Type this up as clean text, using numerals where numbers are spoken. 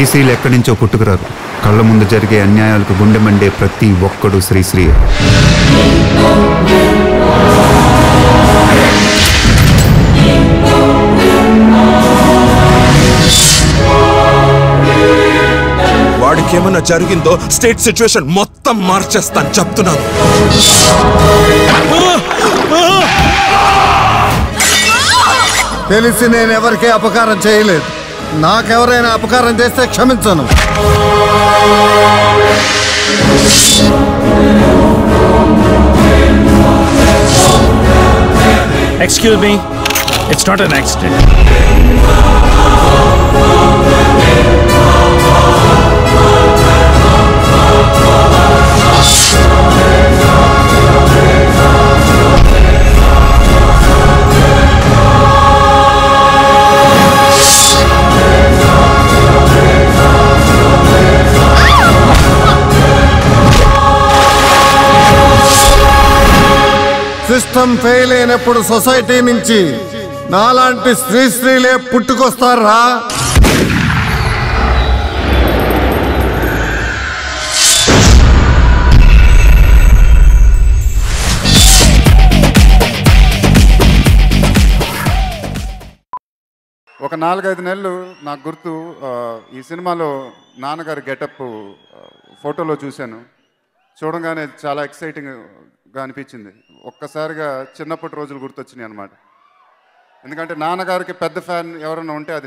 శ్రీశ్రీలు ఎక్కడి నుంచో పుట్టుకురారు. కళ్ళ ముందు జరిగే అన్యాయాలకు గుండె మండే ప్రతి ఒక్కడు శ్రీశ్రీ. వాడికి ఏమన్నా జరిగిందో స్టేట్ సిచ్యువేషన్ మొత్తం మార్చేస్తాను చెప్తున్నాను. తెలిసి నేను ఎవరికీ అపకారం చేయలేదు. నాకెవరైనా అపకారం చేస్తే క్షమించను. Excuse me, it's not an accident. System fail అయినప్పుడు సొసైటీ నుంచి నాలాంటి శ్రీశ్రీలే పుట్టుకొస్తారా? ఒక 4-5 నెలలు నాకు గుర్తు, ఈ సినిమాలో నాన్నగారి గెటప్ ఫోటోలో చూశాను. చూడగానే చాలా ఎక్సైటింగ్గా అనిపించింది. ఒక్కసారిగా చిన్నప్పటి రోజులు గుర్తొచ్చినాయి అన్నమాట. ఎందుకంటే నాన్నగారికి పెద్ద ఫ్యాన్ ఎవరైనా ఉంటే అది